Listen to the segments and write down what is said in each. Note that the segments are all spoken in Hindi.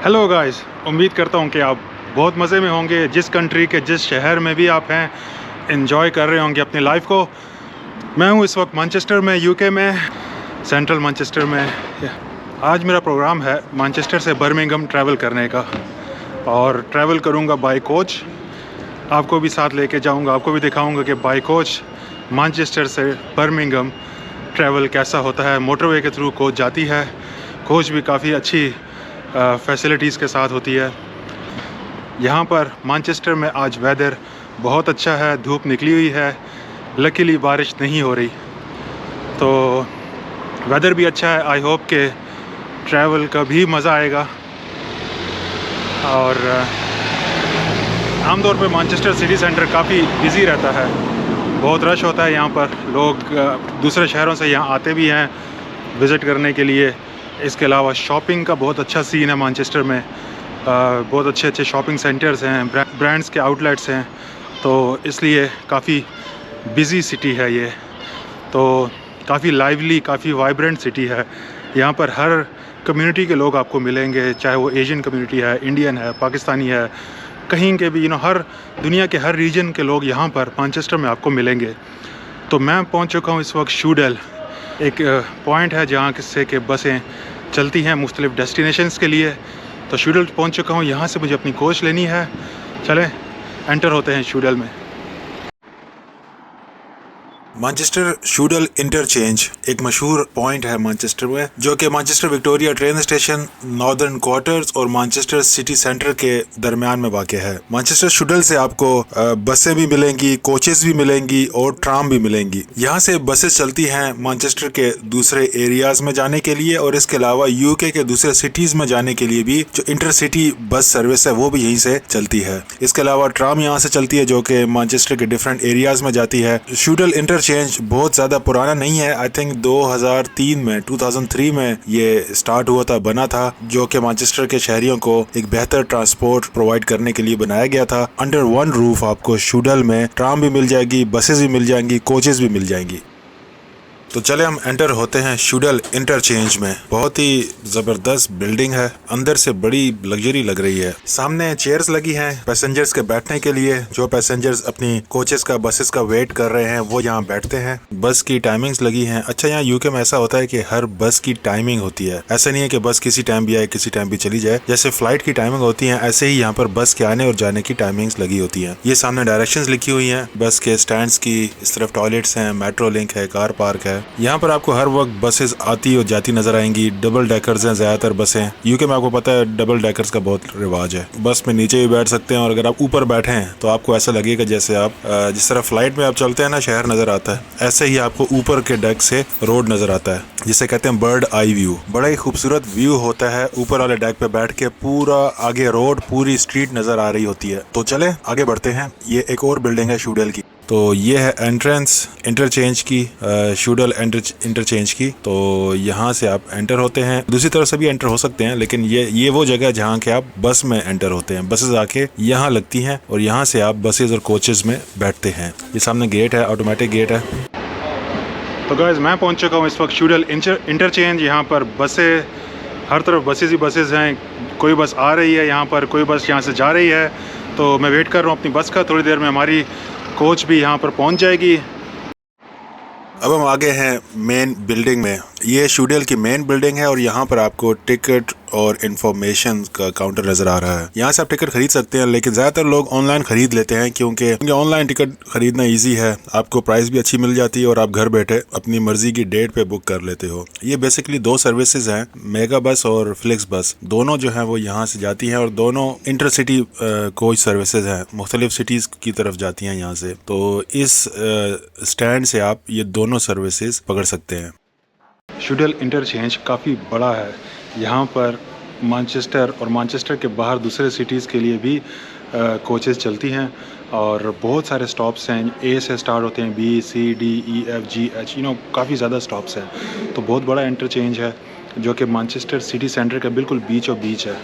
हेलो गाइस, उम्मीद करता हूँ कि आप बहुत मज़े में होंगे। जिस कंट्री के जिस शहर में भी आप हैं, एंजॉय कर रहे होंगे अपनी लाइफ को। मैं हूँ इस वक्त मैनचेस्टर में, यूके में, सेंट्रल मैनचेस्टर में। आज मेरा प्रोग्राम है मैनचेस्टर से बर्मिंघम ट्रैवल करने का, और ट्रैवल करूँगा बाय कोच। आपको भी साथ लेके जाऊँगा, आपको भी दिखाऊँगा कि बाय कोच मैनचेस्टर से बर्मिंघम ट्रैवल कैसा होता है। मोटरवे के थ्रू कोच जाती है। कोच भी काफ़ी अच्छी फैसिलिटीज़ के साथ होती है। यहाँ पर मैनचेस्टर में आज वेदर बहुत अच्छा है, धूप निकली हुई है। लकीली बारिश नहीं हो रही, तो वेदर भी अच्छा है। आई होप के ट्रैवल का भी मज़ा आएगा। और आमतौर पे मैनचेस्टर सिटी सेंटर काफ़ी बिज़ी रहता है, बहुत रश होता है यहाँ पर। लोग दूसरे शहरों से यहाँ आते भी हैं विज़िट करने के लिए। इसके अलावा शॉपिंग का बहुत अच्छा सीन है मैनचेस्टर में। बहुत अच्छे अच्छे शॉपिंग सेंटर्स हैं, ब्रांड्स के आउटलेट्स हैं, तो इसलिए काफ़ी बिज़ी सिटी है ये। तो काफ़ी लाइवली, काफ़ी वाइब्रेंट सिटी है। यहाँ पर हर कम्युनिटी के लोग आपको मिलेंगे, चाहे वो एशियन कम्युनिटी है, इंडियन है, पाकिस्तानी है, कहीं के भी हर दुनिया के हर रीजन के लोग यहाँ पर मैनचेस्टर में आपको मिलेंगे। तो मैं पहुँच चुका हूँ इस वक्त शूडेल। एक पॉइंट है जहाँ से कि बसें चलती हैं मुख्तलिफ़ डेस्टिनेशंस के लिए। तो शूडेल पहुँच चुका हूँ, यहाँ से मुझे अपनी कोच लेनी है। चलें एंटर होते हैं शूडेल में। मैनचेस्टर शूडेल इंटरचेंज एक मशहूर पॉइंट है मैनचेस्टर में, जो कि Manchester Victoria train station, northern quarters और मैनचेस्टर सिटी सेंटर के दरमियान में वाक़ है। मैनचेस्टर शूडेल से आपको बसें भी मिलेंगी, कोचेस भी मिलेंगी और ट्राम भी मिलेंगी। यहाँ से बसेस चलती हैं मैनचेस्टर के दूसरे एरियाज में जाने के लिए, और इसके अलावा यूके के दूसरे सिटीज़ में जाने के लिए भी जो इंटरसिटी बस सर्विस है वो भी यहीं से चलती है। इसके अलावा ट्राम यहाँ से चलती है, जो कि मैनचेस्टर के डिफरेंट एरियाज में जाती है। शूडेल इंटरचेंज बहुत ज़्यादा पुराना नहीं है। आई थिंक 2003 में ये स्टार्ट हुआ था, बना था, जो कि मैनचेस्टर के शहरियों को एक बेहतर ट्रांसपोर्ट प्रोवाइड करने के लिए बनाया गया था। अंडर वन रूफ आपको शूडेल में ट्राम भी मिल जाएगी, बसेस भी मिल जाएंगी, कोचेस भी मिल जाएंगी। तो चले हम एंटर होते हैं शूडेल इंटरचेंज में। बहुत ही ज़बरदस्त बिल्डिंग है, अंदर से बड़ी लग्जरी लग रही है। सामने चेयर्स लगी हैं पैसेंजर्स के बैठने के लिए। जो पैसेंजर्स अपनी कोचेस का, बसेस का वेट कर रहे हैं वो यहाँ बैठते हैं। बस की टाइमिंग्स लगी हैं। अच्छा, यहाँ यूके में ऐसा होता है कि हर बस की टाइमिंग होती है। ऐसा नहीं है कि बस किसी टाइम भी आए, किसी टाइम भी चली जाए। जैसे फ्लाइट की टाइमिंग होती है, ऐसे ही यहाँ पर बस के आने और जाने की टाइमिंग्स लगी होती है। ये सामने डायरेक्शंस लिखी हुई हैं बस के स्टैंड्स की। इस तरफ टॉयलेट्स हैं, मेट्रो लिंक है, कार पार्क है। यहाँ पर आपको हर वक्त बसेस आती और जाती नजर आएंगी। डबल डेकर्स हैं ज्यादातर बसें। यूके में आपको पता है डबल डेकर्स का बहुत रिवाज है। बस में नीचे भी बैठ सकते हैं, और अगर आप ऊपर बैठे हैं तो आपको ऐसा लगेगा जैसे आप जिस तरह फ्लाइट में आप चलते हैं ना, शहर नजर आता है, ऐसे ही आपको ऊपर के डेक से रोड नजर आता है, जिसे कहते हैं बर्ड आई व्यू। बड़ा ही खूबसूरत व्यू होता है। ऊपर वाले डेक पे बैठ के पूरा आगे रोड, पूरी स्ट्रीट नजर आ रही होती है। तो चले आगे बढ़ते हैं। ये एक और बिल्डिंग है शूडेल की। तो ये है एंट्रेंस इंटरचेंज की, शूडेल इंटरचेंज की। तो यहाँ से आप एंटर होते हैं। दूसरी तरफ से भी एंटर हो सकते हैं, लेकिन ये वो जगह है जहाँ के आप बस में एंटर होते हैं। बसेस आके यहाँ लगती हैं और यहाँ से आप बसेस और कोचेस में बैठते हैं। ये सामने गेट है, ऑटोमेटिक गेट है। तो गाइस, मैं पहुँच चुका हूँ इस वक्त शूडेल इंटरचेंज। यहाँ पर बसें, हर तरफ बसेस ही बसेस हैं। कोई बस आ रही है यहाँ पर, कोई बस यहाँ से जा रही है। तो मैं वेट कर रहा हूँ अपनी बस का। थोड़ी देर में हमारी कोच भी यहाँ पर पहुँच जाएगी। अब हम आगे हैं मेन बिल्डिंग में। ये शूडेल की मेन बिल्डिंग है, और यहाँ पर आपको टिकट और इन्फॉर्मेशन का काउंटर नजर आ रहा है। यहाँ से आप टिकट खरीद सकते हैं, लेकिन ज्यादातर लोग ऑनलाइन खरीद लेते हैं, क्योंकि ऑनलाइन टिकट खरीदना इजी है। आपको प्राइस भी अच्छी मिल जाती है, और आप घर बैठे अपनी मर्जी की डेट पे बुक कर लेते हो। ये बेसिकली दो सर्विसेज हैं, मेगा बस और फ्लिक्स बस। दोनों जो है वो यहाँ से जाती हैं, और दोनों इंटरसिटी कोच सर्विसेज हैं, मुख्तलिफ सिटीज की तरफ जाती हैं यहाँ से। तो इस स्टैंड से आप ये दोनों सर्विसेज पकड़ सकते हैं। शूडेल इंटरचेंज काफ़ी बड़ा है। यहाँ पर मैनचेस्टर और मैनचेस्टर के बाहर दूसरे सिटीज़ के लिए भी कोचेस चलती हैं, और बहुत सारे स्टॉप्स हैं। ए से स्टार्ट होते हैं, बी, सी, डी, ई, एफ, जी, एच, काफ़ी ज़्यादा स्टॉप्स हैं। तो बहुत बड़ा इंटरचेंज है, जो कि मैनचेस्टर सिटी सेंटर के बिल्कुल बीचों बीच है।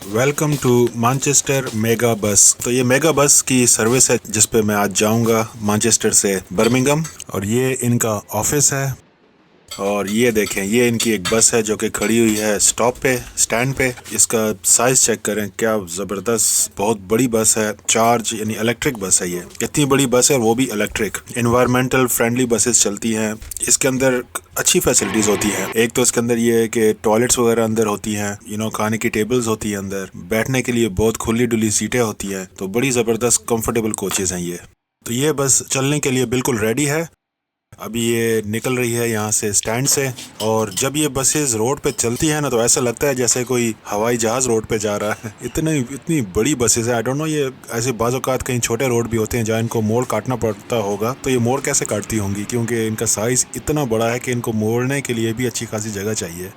वेलकम टू मैनचेस्टर मेगा बस। तो ये मेगा बस की सर्विस है जिस पे मैं आज जाऊंगा मैनचेस्टर से बर्मिंघम, और ये इनका ऑफिस है। और ये देखें, ये इनकी एक बस है जो कि खड़ी हुई है स्टॉप पे, स्टैंड पे। इसका साइज चेक करें, क्या ज़बरदस्त, बहुत बड़ी बस है। चार्ज यानी इलेक्ट्रिक बस है ये। इतनी बड़ी बस है, वो भी इलेक्ट्रिक। एनवायरमेंटल फ्रेंडली बसेस चलती हैं। इसके अंदर अच्छी फैसिलिटीज़ होती हैं। एक तो इसके अंदर ये है कि टॉयलेट्स वगैरह अंदर होती हैं, खाने की टेबल्स होती है अंदर, बैठने के लिए बहुत खुली डुली सीटें होती हैं। तो बड़ी ज़बरदस्त कंफर्टेबल कोचेज़ हैं ये। तो ये बस चलने के लिए बिल्कुल रेडी है। अभी ये निकल रही है यहाँ से स्टैंड से। और जब ये बसेस रोड पे चलती है ना, तो ऐसा लगता है जैसे कोई हवाई जहाज़ रोड पे जा रहा है। इतनी बड़ी बसेस है। आई डोंट नो, ये ऐसे बाज़ औक़ात कहीं छोटे रोड भी होते हैं जहाँ इनको मोड़ काटना पड़ता होगा, तो ये मोड़ कैसे काटती होंगी, क्योंकि इनका साइज़ इतना बड़ा है कि इनको मोड़ने के लिए भी अच्छी खासी जगह चाहिए।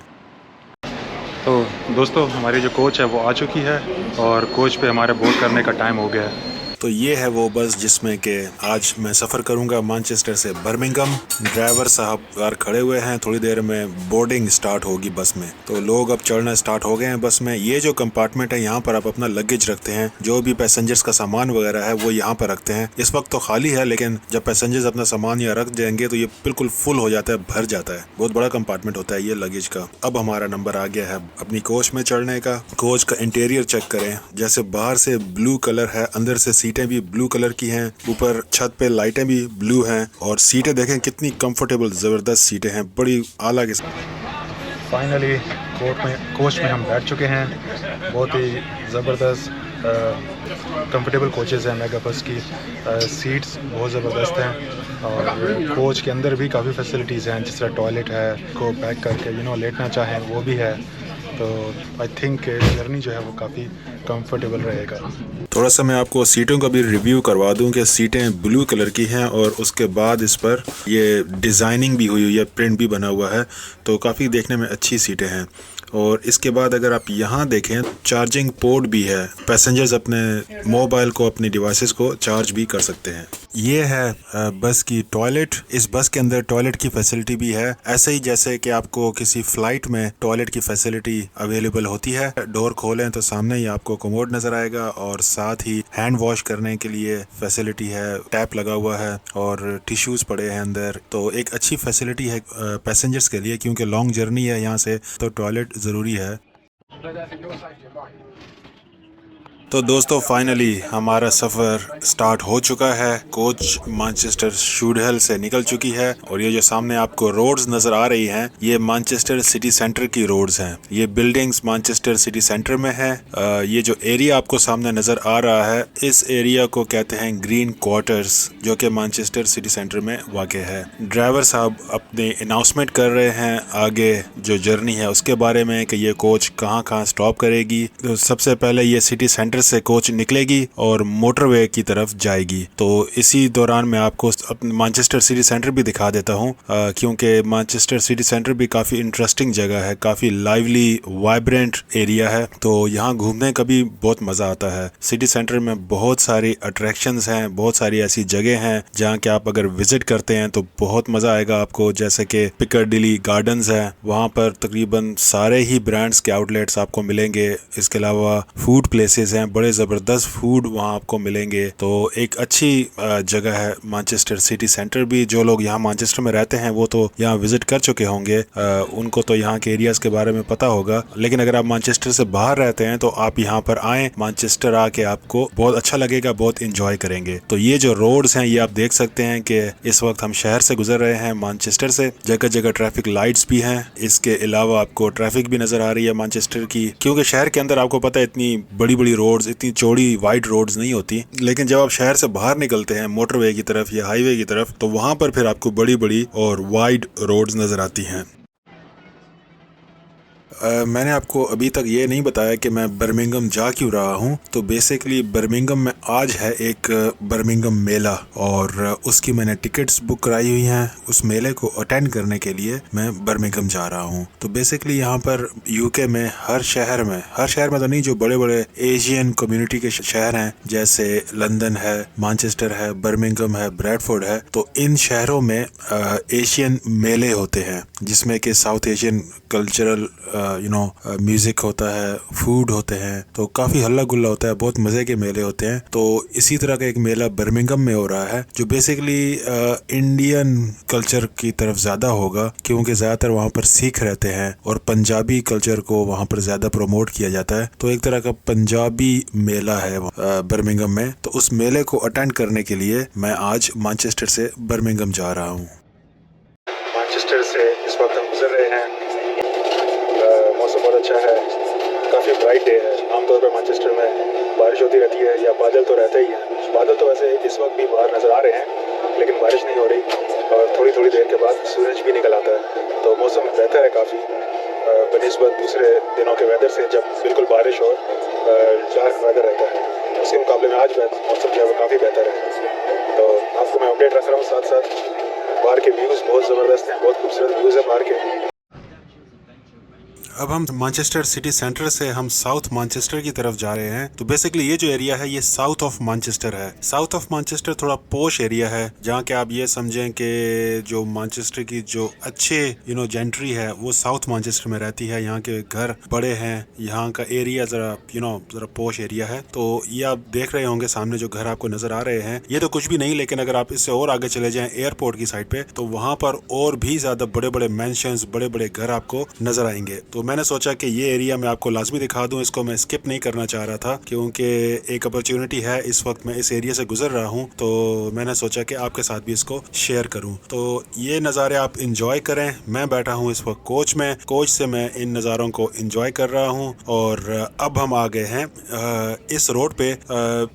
तो दोस्तों, हमारी जो कोच है वो आ चुकी है और कोच पे हमारे बोर्ड करने का टाइम हो गया है। तो ये है वो बस जिसमें कि आज मैं सफ़र करूंगा मैनचेस्टर से बर्मिंघम। ड्राइवर साहब बाहर खड़े हुए हैं, थोड़ी देर में बोर्डिंग स्टार्ट होगी बस में। तो लोग अब चढ़ना स्टार्ट हो गए हैं बस में। ये जो कंपार्टमेंट है, यहाँ पर आप अपना लगेज रखते हैं, जो भी पैसेंजर्स का सामान वगैरह है वो यहाँ पर रखते हैं। इस वक्त तो खाली है, लेकिन जब पैसेंजर्स अपना सामान यहाँ रख जाएंगे तो ये बिल्कुल फुल हो जाता है, भर जाता है। बहुत बड़ा कंपार्टमेंट होता है ये लगेज का। अब हमारा नंबर आ गया है अपनी कोच में चढ़ने का। कोच का इंटीरियर चेक करें, जैसे बाहर से ब्लू कलर है, अंदर से सीटें भी ब्लू कलर की हैं, ऊपर छत पे लाइटें भी ब्लू हैं, और सीटें देखें कितनी कंफर्टेबल ज़बरदस्त सीटें हैं, बड़ी आला के। फाइनली कोच में हम बैठ चुके हैं। बहुत ही ज़बरदस्त कंफर्टेबल कोचेज़ हैं मेगा बस की। सीट्स बहुत ज़बरदस्त हैं और कोच के अंदर भी काफ़ी फैसिलिटीज़ हैं, जिस तरह टॉयलेट है, को पैक करके लेटना चाहें वो भी है। तो आई थिंक जर्नी जो है वो काफ़ी कंफर्टेबल रहेगा। थोड़ा सा मैं आपको सीटों का भी रिव्यू करवा दूं कि सीटें ब्लू कलर की हैं और उसके बाद इस पर ये डिज़ाइनिंग भी हुई है, प्रिंट भी बना हुआ है, तो काफ़ी देखने में अच्छी सीटें हैं। और इसके बाद अगर आप यहाँ देखें, चार्जिंग पोर्ट भी है। पैसेंजर्स अपने मोबाइल को, अपनी डिवाइसेस को चार्ज भी कर सकते हैं। ये है बस की टॉयलेट। इस बस के अंदर टॉयलेट की फैसिलिटी भी है, ऐसे ही जैसे कि आपको किसी फ्लाइट में टॉयलेट की फैसिलिटी अवेलेबल होती है। डोर खोलें तो सामने ही आपको कमोड नज़र आएगा और साथ ही हैंड वॉश करने के लिए फैसिलिटी है, टैप लगा हुआ है और टिश्यूज़ पड़े हैं अंदर। तो एक अच्छी फैसिलिटी है पैसेंजर्स के लिए, क्योंकि लॉन्ग जर्नी है यहाँ से, तो टॉयलेट ज़रूरी है। तो दोस्तों, फाइनली हमारा सफ़र स्टार्ट हो चुका है। कोच मैनचेस्टर शूडहेल से निकल चुकी है और ये जो सामने आपको रोड्स नज़र आ रही हैं, ये मैनचेस्टर सिटी सेंटर की रोड्स हैं। ये बिल्डिंग्स मैनचेस्टर सिटी सेंटर में है। ये जो एरिया आपको सामने नज़र आ रहा है, इस एरिया को कहते हैं ग्रीन क्वार्टर्स, जो कि मैनचेस्टर सिटी सेंटर में वाक़ है। ड्राइवर साहब अपने अनाउंसमेंट कर रहे हैं आगे जो जर्नी है उसके बारे में, कि ये कोच कहाँ कहाँ स्टॉप करेगी। तो सबसे पहले ये सिटी सेंटर से कोच निकलेगी और मोटरवे की तरफ जाएगी। तो इसी दौरान मैं आपको मैनचेस्टर सिटी सेंटर भी दिखा देता हूं, क्योंकि मैनचेस्टर सिटी सेंटर भी काफ़ी इंटरेस्टिंग जगह है, काफ़ी लाइवली वाइब्रेंट एरिया है। तो यहाँ घूमने का भी बहुत मज़ा आता है। सिटी सेंटर में बहुत सारी अट्रैक्शंस हैं, बहुत सारी ऐसी जगह हैं जहाँ के आप अगर विजिट करते हैं तो बहुत मज़ा आएगा आपको। जैसे कि पिकाडिली गार्डन्स है, वहाँ पर तकरीबन सारे ही ब्रांड्स के आउटलेट्स आपको मिलेंगे। इसके अलावा फूड प्लेसेस हैं, बड़े ज़बरदस्त फूड वहाँ आपको मिलेंगे। तो एक अच्छी जगह है मैनचेस्टर सिटी सेंटर भी। जो लोग यहाँ मैनचेस्टर में रहते हैं वो तो यहाँ विजिट कर चुके होंगे, उनको तो यहाँ के एरियाज़ के बारे में पता होगा। लेकिन अगर आप मैनचेस्टर से बाहर रहते हैं तो आप यहाँ पर आएँ, मैनचेस्टर आके आपको बहुत अच्छा लगेगा, बहुत इंजॉय करेंगे। तो ये जो रोड्स हैं ये आप देख सकते हैं कि इस वक्त हम शहर से गुजर रहे हैं मैनचेस्टर से। जगह जगह ट्रैफिक लाइट्स भी हैं। इसके अलावा आपको ट्रैफिक भी नज़र आ रही है मैनचेस्टर की, क्योंकि शहर के अंदर आपको पता है इतनी बड़ी बड़ी रोड्स, इतनी चौड़ी वाइड रोड्स नहीं होती। लेकिन जब आप शहर से बाहर निकलते हैं मोटरवे की तरफ या हाईवे की तरफ, तो वहां पर फिर आपको बड़ी बड़ी और वाइड रोड्स नजर आती हैं। मैंने आपको अभी तक ये नहीं बताया कि मैं बर्मिंघम जा क्यों रहा हूँ। तो बेसिकली बर्मिंघम में आज है एक बर्मिंघम मेला और उसकी मैंने टिकट्स बुक कराई हुई हैं। उस मेले को अटेंड करने के लिए मैं बर्मिंघम जा रहा हूँ। तो बेसिकली यहाँ पर यूके में हर शहर में तो नहीं, जो बड़े बड़े एशियन कम्युनिटी के शहर हैं, जैसे लंदन है, मैनचेस्टर है, बर्मिंघम है, ब्रैडफोर्ड है, तो इन शहरों में एशियन मेले होते हैं, जिसमें कि साउथ एशियन कल्चरल म्यूजिक होता है, फूड होते हैं, तो काफी हल्ला गुल्ला होता है, बहुत मजे के मेले होते हैं। तो इसी तरह का एक मेला बर्मिंघम में हो रहा है जो बेसिकली इंडियन कल्चर की तरफ ज्यादा होगा, क्योंकि ज्यादातर वहाँ पर सिख रहते हैं और पंजाबी कल्चर को वहाँ पर ज्यादा प्रमोट किया जाता है। तो एक तरह का पंजाबी मेला है बर्मिंघम में। तो उस मेले को अटेंड करने के लिए मैं आज मैनचेस्टर से बर्मिंघम जा रहा हूँ। मैनचेस्टर से इस वक्त हम गुजर रहे हैं। मौसम बहुत अच्छा है, काफ़ी ब्राइट डे है। आमतौर पर मैनचेस्टर में बारिश होती रहती है या बादल तो रहते ही हैं। बादल तो वैसे इस वक्त भी बाहर नज़र आ रहे हैं, लेकिन बारिश नहीं हो रही और थोड़ी थोड़ी देर के बाद सूरज भी निकल आता है। तो मौसम बेहतर है काफ़ी बनिस्बत दूसरे दिनों के वेदर से, जब बिल्कुल बारिश और डार्क वेदर रहता है। उसके मुकाबले में आज मौसम जो है वो काफ़ी बेहतर है। तो आपको मैं अपडेट रख रहा हूँ। साथ साथ बाहर के व्यूज़ बहुत ज़बरदस्त हैं, बहुत खूबसूरत व्यूज़ है बाहर के। अब हम मैनचेस्टर सिटी सेंटर से हम साउथ मैनचेस्टर की तरफ जा रहे हैं। तो बेसिकली ये जो एरिया है ये साउथ ऑफ मैनचेस्टर है। साउथ ऑफ मैनचेस्टर थोड़ा पोश एरिया है, जहाँ के आप ये समझें कि जो मैनचेस्टर की जो अच्छे जेंट्री है वो साउथ मैनचेस्टर में रहती है। यहाँ के घर बड़े हैं, यहाँ का एरिया ज़रा पोश एरिया है। तो ये आप देख रहे होंगे सामने जो घर आपको नजर आ रहे हैं, ये तो कुछ भी नहीं, लेकिन अगर आप इससे और आगे चले जाएं एयरपोर्ट की साइड पे, तो वहाँ पर और भी ज्यादा बड़े बड़े मैंशंस, बड़े बड़े घर आपको नजर आएंगे। तो मैंने सोचा कि ये एरिया मैं आपको लाजमी दिखा दूं। इसको मैं स्किप नहीं करना चाह रहा था, क्योंकि एक अपॉर्चुनिटी है, इस वक्त मैं इस एरिया से गुजर रहा हूं, तो मैंने सोचा कि आपके साथ भी इसको शेयर करूं। तो ये नज़ारे आप इंजॉय करें। मैं बैठा हूं इस वक्त कोच में, कोच से मैं इन नज़ारों को इंजॉय कर रहा हूं। और अब हम आ गए हैं इस रोड पे।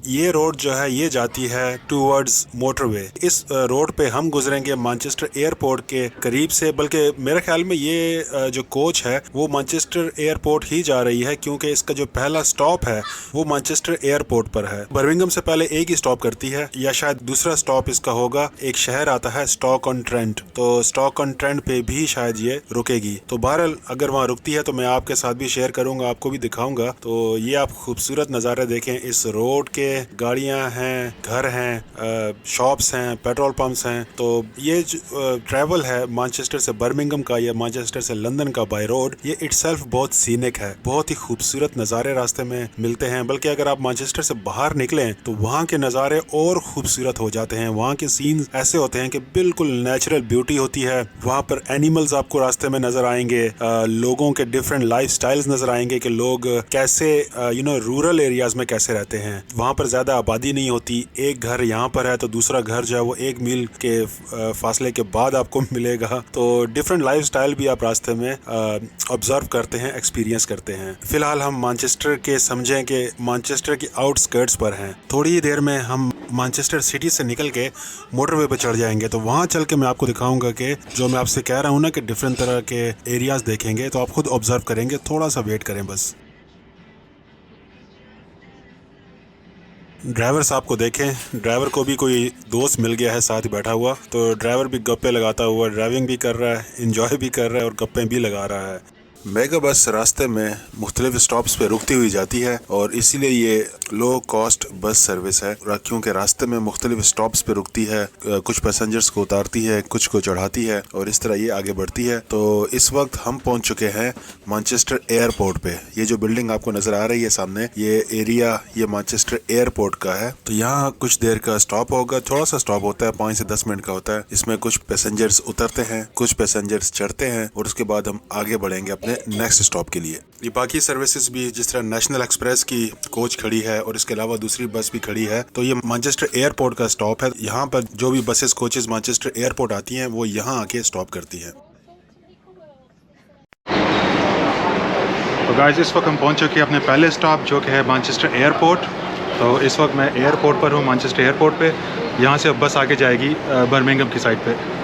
ये रोड जो है ये जाती है टूवर्ड्स मोटरवे। इस रोड पे हम गुजरेंगे मैनचेस्टर एयरपोर्ट के करीब से, बल्कि मेरे ख्याल में ये जो कोच है वो मैनचेस्टर एयरपोर्ट ही जा रही है, क्योंकि इसका जो पहला स्टॉप है वो मैनचेस्टर एयरपोर्ट पर है। बर्मिंघम से पहले एक ही स्टॉप करती है, या शायद दूसरा स्टॉप इसका होगा। एक शहर आता है स्टॉक-ऑन-ट्रेंट, तो स्टॉक-ऑन-ट्रेंट पे भी शायद ये रुकेगी। तो बहरहाल अगर वहाँ रुकती है तो मैं आपके साथ भी शेयर करूंगा, आपको भी दिखाऊंगा। तो ये आप खूबसूरत नज़ारे देखें इस रोड के। गाड़ियाँ हैं, घर हैं, शॉप्स हैं, पेट्रोल पंप्स हैं। तो ये ट्रैवल है मैनचेस्टर से बर्मिंघम का या मैनचेस्टर से लंदन का बाय रोड, ये इटसेल्फ बहुत सीनिक है। बहुत ही खूबसूरत नज़ारे रास्ते में मिलते हैं। बल्कि अगर आप मैनचेस्टर से बाहर निकलें तो वहाँ के नज़ारे और खूबसूरत हो जाते हैं। वहाँ के सीन ऐसे होते हैं कि बिल्कुल नेचुरल ब्यूटी होती है। वहाँ पर एनिमल्स आपको रास्ते में नजर आएंगे, लोगों के डिफरेंट लाइफ स्टाइल्स नजर आएंगे कि लोग कैसे रूरल एरियाज में कैसे रहते हैं। वहाँ पर ज्यादा आबादी नहीं होती। एक घर यहाँ पर है तो दूसरा घर जो है वो 1 मील के फासले के बाद आपको मिलेगा। तो डिफरेंट लाइफ स्टाइल भी आप रास्ते में ऑब्जर्व करते हैं, एक्सपीरियंस करते हैं। फिलहाल हम मैनचेस्टर के समझें कि मैनचेस्टर की आउटस्कर्ट्स पर हैं। थोड़ी ही देर में हम मैनचेस्टर सिटी से निकल के मोटरवे पर चढ़ जाएंगे। तो वहाँ चल के मैं आपको दिखाऊंगा कि जो मैं आपसे कह रहा हूँ ना कि डिफरेंट तरह के एरियाज देखेंगे, तो आप खुद ऑब्जर्व करेंगे। थोड़ा सा वेट करें बस। ड्राइवर साहब को देखें, ड्राइवर को भी कोई दोस्त मिल गया है साथ ही बैठा हुआ। तो ड्राइवर भी गप्पे लगाता हुआ ड्राइविंग भी कर रहा है, इंजॉय भी कर रहा है और गप्पे भी लगा रहा है। मेगा बस रास्ते में मुख्तलिफ स्टॉप्स पे रुकती हुई जाती है और इसीलिए ये लो कॉस्ट बस सर्विस है, क्योंकि रास्ते में मुख्तलिफ स्टॉप्स पे रुकती है, कुछ पैसेंजर्स को उतारती है, कुछ को चढ़ाती है और इस तरह ये आगे बढ़ती है। तो इस वक्त हम पहुंच चुके हैं मैनचेस्टर एयरपोर्ट पे। ये जो बिल्डिंग आपको नजर आ रही है सामने, ये एरिया ये मैनचेस्टर एयरपोर्ट का है। तो यहाँ कुछ देर का स्टॉप होगा, थोड़ा सा स्टॉप होता है, 5 से 10 मिनट का होता है। इसमें कुछ पैसेंजर्स उतरते हैं, कुछ पैसेंजर्स चढ़ते हैं और उसके बाद हम आगे बढ़ेंगे अपने नेक्स्ट स्टॉप के लिए। ये बाकी सर्विसेज भी जिस तरह नेशनल एक्सप्रेस की कोच खड़ी है और इसके अलावा दूसरी बस भी खड़ी है। तो ये मैनचेस्टर एयरपोर्ट का स्टॉप है। यहाँ पर जो भी बसेस कोचेस मैनचेस्टर एयरपोर्ट आती हैं वो यहाँ आके स्टॉप करती हैं। तो गाइस इस वक्त हम पहुँच चुके हैं अपने पहले स्टॉप जो कि है मैनचेस्टर एयरपोर्ट। तो इस वक्त मैं एयरपोर्ट पर हूँ, मैनचेस्टर एयरपोर्ट पे। यहाँ से अब बस आगे जाएगी बर्मिंघम की साइड पे।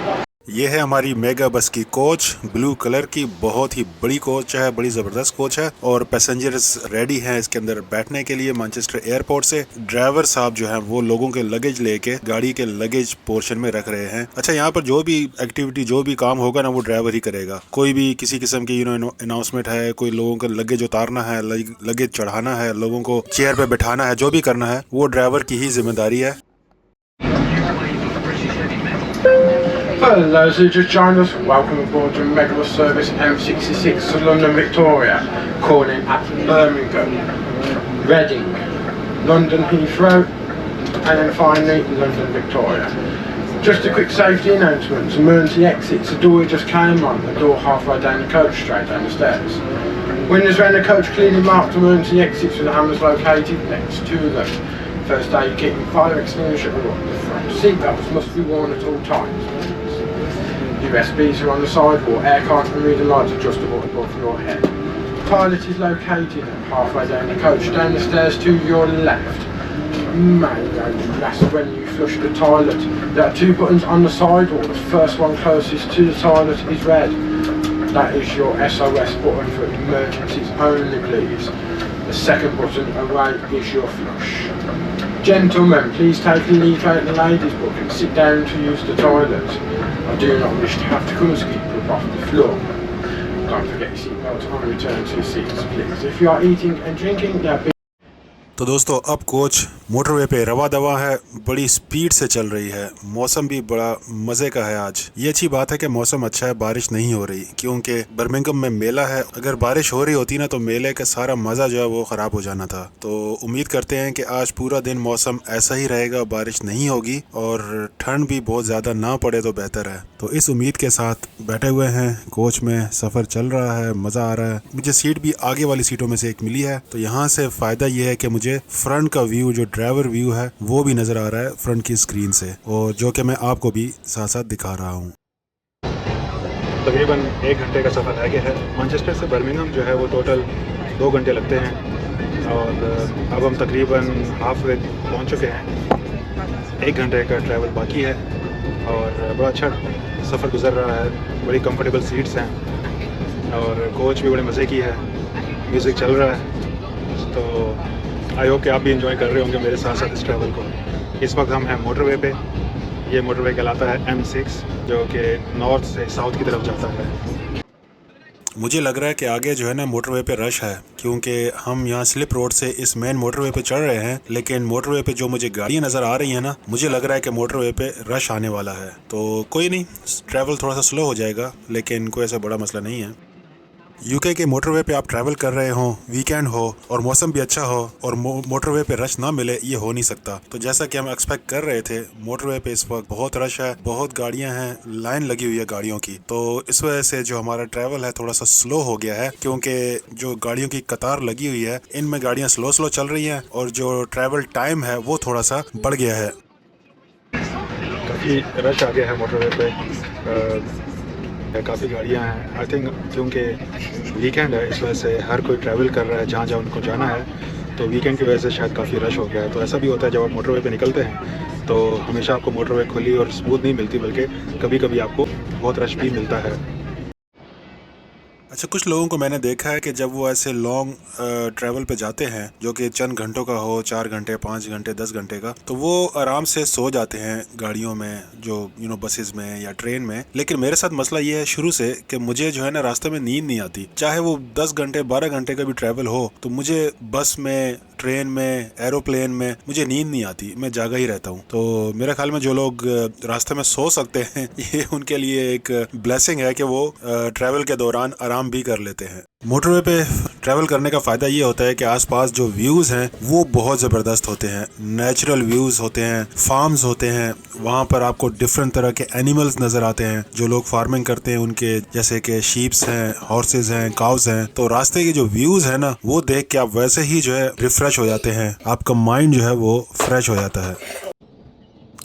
ये है हमारी मेगा बस की कोच, ब्लू कलर की, बहुत ही बड़ी कोच है, बड़ी ज़बरदस्त कोच है और पैसेंजर्स रेडी हैं इसके अंदर बैठने के लिए। मैनचेस्टर एयरपोर्ट से ड्राइवर साहब जो हैं वो लोगों के लगेज लेके गाड़ी के लगेज पोर्शन में रख रहे हैं। अच्छा, यहाँ पर जो भी एक्टिविटी, जो भी काम होगा ना वो ड्राइवर ही करेगा। कोई भी किसी किस्म की अनाउंसमेंट है, कोई लोगों का लगेज उतारना है, लगेज चढ़ाना है, लोगों को चेयर पे बैठाना है, जो भी करना है वो ड्राइवर की ही जिम्मेदारी है। For those who just joined us, welcome aboard the regular service M66 to London Victoria, calling at Birmingham, Reading, London Heathrow, and then finally London Victoria. Just a quick safety announcement: emergency exits. The door you just came on, the door halfway down the coach, straight down the stairs. Windows around the coach clearly marked emergency exits with the hammers located next to them. First aid kit and fire extinguisher are on the front. Seatbelts must be worn at all times. USBs are on the sidewall. Aircon and reader lights adjustable above your head. Toilet is located halfway down the coach, down the stairs to your left. That's when you flush the toilet. There are two buttons on the sidewall. The first one closest to the toilet is red. That is your SOS button for emergencies only, please. The second button away is your flush. Gentlemen, please take a leaf out the ladies' book and sit down to use the toilet. I do not wish to have to come and scoop up off the floor. Don't forget your seatbelt on return to your seats, please. If you are eating and drinking, there be तो दोस्तों अब कोच मोटरवे पे रवा दवा है, बड़ी स्पीड से चल रही है। मौसम भी बड़ा मज़े का है आज। ये अच्छी बात है कि मौसम अच्छा है, बारिश नहीं हो रही, क्योंकि बर्मिंघम में मेला है। अगर बारिश हो रही होती ना तो मेले का सारा मज़ा जो है वो ख़राब हो जाना था। तो उम्मीद करते हैं कि आज पूरा दिन मौसम ऐसा ही रहेगा, बारिश नहीं होगी और ठंड भी बहुत ज़्यादा ना पड़े तो बेहतर है। तो इस उम्मीद के साथ बैठे हुए हैं कोच में, सफ़र चल रहा है, मज़ा आ रहा है। मुझे सीट भी आगे वाली सीटों में से एक मिली है, तो यहाँ से फ़ायदा ये है कि मुझे फ्रंट का व्यू, जो ड्राइवर व्यू है, वो भी नज़र आ रहा है फ्रंट की स्क्रीन से, और जो कि मैं आपको भी साथ साथ दिखा रहा हूँ। तकरीबन 1 घंटे का सफ़र रह गया है। मैनचेस्टर से बर्मिंघम जो है वो टोटल 2 घंटे लगते हैं और अब हम तकरीबन हाफ वे पहुँच चुके हैं। 1 घंटे का ट्रैवल बाकी है और बड़ा अच्छा सफ़र गुजर रहा है। बड़ी कंफर्टेबल सीट्स हैं और कोच भी बड़े मज़े की है, म्यूज़िक चल रहा है। तो आई होप कि आप भी इंजॉय कर रहे होंगे मेरे साथ साथ इस ट्रैवल को। इस वक्त हम हैं मोटरवे पे। ये मोटरवे कहलाता है M6, जो कि नॉर्थ से साउथ की तरफ जाता है। मुझे लग रहा है कि आगे जो है ना मोटरवे पे रश है, क्योंकि हम यहाँ स्लिप रोड से इस मेन मोटरवे पे चढ़ रहे हैं, लेकिन मोटरवे पे जो मुझे गाड़ियाँ नज़र आ रही हैं ना, मुझे लग रहा है कि मोटरवे पे रश आने वाला है। तो कोई नहीं, ट्रैवल थोड़ा सा स्लो हो जाएगा, लेकिन कोई ऐसा बड़ा मसला नहीं है। यूके के मोटरवे पे आप ट्रैवल कर रहे हो, वीकेंड हो और मौसम भी अच्छा हो और मोटरवे पे रश ना मिले, ये हो नहीं सकता। तो जैसा कि हम एक्सपेक्ट कर रहे थे, मोटरवे पे इस वक्त बहुत रश है, बहुत गाड़ियां हैं, लाइन लगी हुई है गाड़ियों की। तो इस वजह से जो हमारा ट्रैवल है थोड़ा सा स्लो हो गया है, क्योंकि जो गाड़ियों की कतार लगी हुई है, इनमें गाड़ियाँ स्लो स्लो चल रही हैं और जो ट्रैवल टाइम है वो थोड़ा सा बढ़ गया है। काफ़ी रश आ गया है मोटरवे पे, काफ़ी गाड़ियाँ हैं। आई थिंक क्योंकि वीकेंड है इस वजह से हर कोई ट्रैवल कर रहा है जहाँ जहाँ उनको जाना है, तो वीकेंड की वजह से शायद काफ़ी रश हो गया है। तो ऐसा भी होता है जब आप मोटरवे पे निकलते हैं तो हमेशा आपको मोटरवे खुली और स्मूथ नहीं मिलती, बल्कि कभी कभी आपको बहुत रश भी मिलता है। अच्छा, कुछ लोगों को मैंने देखा है कि जब वो ऐसे लॉन्ग ट्रैवल पे जाते हैं, जो कि चंद घंटों का हो, 4 घंटे, 5 घंटे, 10 घंटे का, तो वो आराम से सो जाते हैं गाड़ियों में, जो बसेस में या ट्रेन में। लेकिन मेरे साथ मसला ये है शुरू से कि मुझे जो है ना रास्ते में नींद नहीं आती। चाहे वो 10 घंटे 12 घंटे का भी ट्रैवल हो, तो मुझे बस में, ट्रेन में, एरोप्लेन में मुझे नींद नहीं आती, मैं जागा ही रहता हूँ। तो मेरे ख्याल में जो लोग रास्ते में सो सकते हैं, ये उनके लिए एक ब्लेसिंग है कि वो ट्रैवल के दौरान आराम भी कर लेते हैं। मोटरवे पे ट्रैवल करने का फ़ायदा ये होता है कि आसपास जो व्यूज़ हैं वो बहुत ज़बरदस्त होते हैं। नेचुरल व्यूज़ होते हैं, फार्म्स होते हैं, वहाँ पर आपको डिफरेंट तरह के एनिमल्स नज़र आते हैं। जो लोग फार्मिंग करते हैं उनके, जैसे कि शीप्स हैं, हॉर्सेस हैं, काउस हैं। तो रास्ते के जो व्यूज़ हैं ना, वो देख के आप वैसे ही जो है रिफ़्रेश हो जाते हैं, आपका माइंड जो है वो फ्रेश हो जाता है।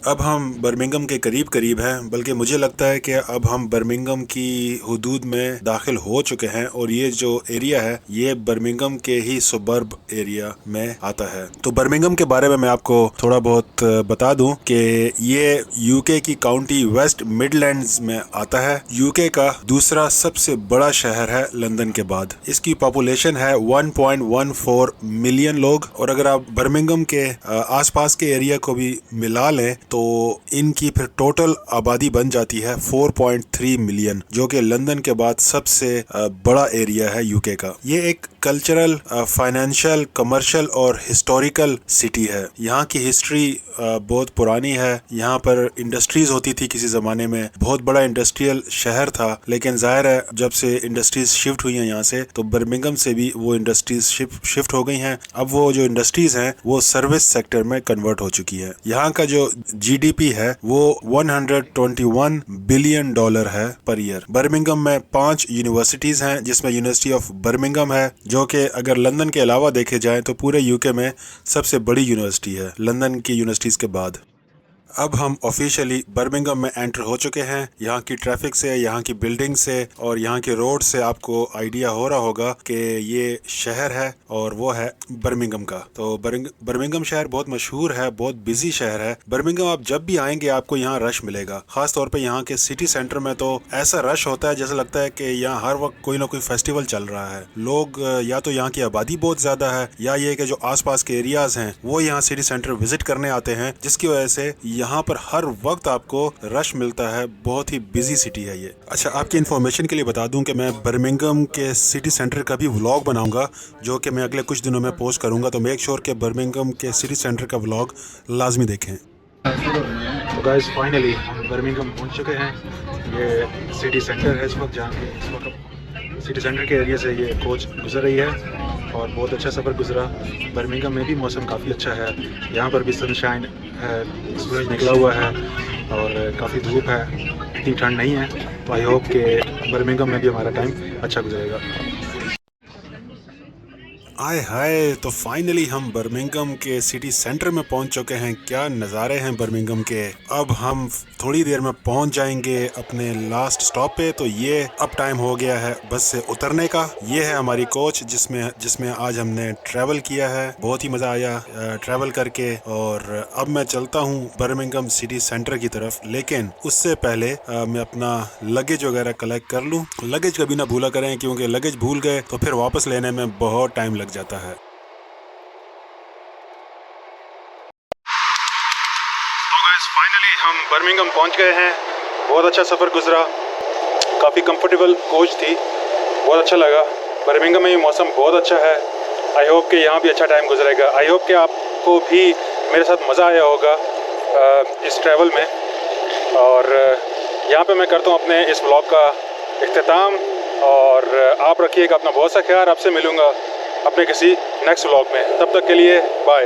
अब हम बर्मिंघम के करीब हैं, बल्कि मुझे लगता है कि अब हम बर्मिंघम की हुदूद में दाखिल हो चुके हैं और ये जो एरिया है ये बर्मिंघम के ही सुबर्ब एरिया में आता है। तो बर्मिंघम के बारे में मैं आपको थोड़ा बहुत बता दूं कि ये यूके की काउंटी वेस्ट मिडलैंड्स में आता है। यूके का दूसरा सबसे बड़ा शहर है लंदन के बाद। इसकी पॉपुलेशन है 1.14 मिलियन लोग, और अगर आप बर्मिंघम के आसपास के एरिया को भी मिला लें तो इनकी फिर टोटल आबादी बन जाती है 4.3 मिलियन, जो कि लंदन के बाद सबसे बड़ा एरिया है यूके का। ये एक कल्चरल, फाइनेंशियल, कमर्शियल और हिस्टोरिकल सिटी है। यहाँ की हिस्ट्री बहुत पुरानी है। यहाँ पर इंडस्ट्रीज होती थी किसी ज़माने में, बहुत बड़ा इंडस्ट्रियल शहर था, लेकिन जाहिर है जब से इंडस्ट्रीज शिफ्ट हुई हैं यहाँ से, तो बर्मिंघम से भी वो इंडस्ट्रीज शिफ्ट हो गई हैं। अब वो जो इंडस्ट्रीज हैं वो सर्विस सेक्टर में कन्वर्ट हो चुकी है। यहाँ का जो GDP है वो $121 बिलियन है पर ईयर। बर्मिंघम में 5 यूनिवर्सिटीज हैं, जिसमें यूनिवर्सिटी ऑफ बर्मिंघम है, जो कि अगर लंदन के अलावा देखे जाए तो पूरे यूके में सबसे बड़ी यूनिवर्सिटी है, लंदन की यूनिवर्सिटीज के बाद। अब हम ऑफिशियली बर्मिंघम में एंटर हो चुके हैं। यहाँ की ट्रैफिक से, यहाँ की बिल्डिंग से और यहाँ के रोड से आपको आइडिया हो रहा होगा कि ये शहर है और वो है बर्मिंघम का। तो बर्मिंघम शहर बहुत मशहूर है, बहुत बिजी शहर है। बर्मिंघम आप जब भी आएंगे आपको यहाँ रश मिलेगा। खास तौर पे यहाँ के सिटी सेंटर में तो ऐसा रश होता है जैसा लगता है कि यहाँ हर वक्त कोई ना कोई फेस्टिवल चल रहा है। लोग या तो यहाँ की आबादी बहुत ज्यादा है, या ये कि जो आसपास के एरियाज हैं वो यहाँ सिटी सेंटर विजिट करने आते हैं, जिसकी वजह से यहाँ पर हर वक्त आपको रश मिलता है। बहुत ही बिजी सिटी है ये। अच्छा, आपकी इन्फॉर्मेशन के लिए बता दूं कि मैं बर्मिंघम के सिटी सेंटर का भी व्लॉग बनाऊंगा, जो कि मैं अगले कुछ दिनों में पोस्ट करूंगा। तो मेक श्योर कि बर्मिंघम के सिटी सेंटर का व्लॉग लाजमी देखें। तो गाइस फाइनली हम बर्मिंघम पहुंच चुके हैं। ये सिटी सेंटर है इस वक्त, जहाँ के इस वक्त सिटी सेंटर के एरिया से ये कोच गुजर रही है और बहुत अच्छा सफ़र गुजरा। बर्मिंघम में भी मौसम काफ़ी अच्छा है। यहाँ पर भी सनशाइन है, सूरज निकला हुआ है और काफ़ी धूप है, इतनी ठंड नहीं है। तो आई होप कि बर्मिंघम में भी हमारा टाइम अच्छा गुजरेगा। आए हाय, तो फाइनली हम बर्मिंघम के सिटी सेंटर में पहुंच चुके हैं। क्या नज़ारे हैं बर्मिंघम के। अब हम थोड़ी देर में पहुंच जाएंगे अपने लास्ट स्टॉप पे। तो ये अब टाइम हो गया है बस से उतरने का। ये है हमारी कोच जिसमें आज हमने ट्रैवल किया है। बहुत ही मज़ा आया ट्रैवल करके। और अब मैं चलता हूँ बर्मिंघम सिटी सेंटर की तरफ, लेकिन उससे पहले मैं अपना लगेज वगैरह कलेक्ट कर लूँ। लगेज कभी ना भूला करें, क्योंकि लगेज भूल गए तो फिर वापस लेने में बहुत टाइम लग जाता है। तो गाइस फाइनली हम बर्मिंघम पहुंच गए हैं। बहुत अच्छा सफ़र गुजरा, काफ़ी कंफर्टेबल कोच थी, बहुत अच्छा लगा। बर्मिंघम में भी मौसम बहुत अच्छा है। आई होप कि यहाँ भी अच्छा टाइम गुजरेगा। आई होप कि आपको भी मेरे साथ मज़ा आया होगा इस ट्रैवल में। और यहाँ पे मैं करता हूँ अपने इस व्लॉग का इख्तिताम। और आप रखिएगा अपना बहुत सा ख्याल। आपसे मिलूँगा अपने किसी नेक्स्ट व्लॉग में। तब तक के लिए बाय।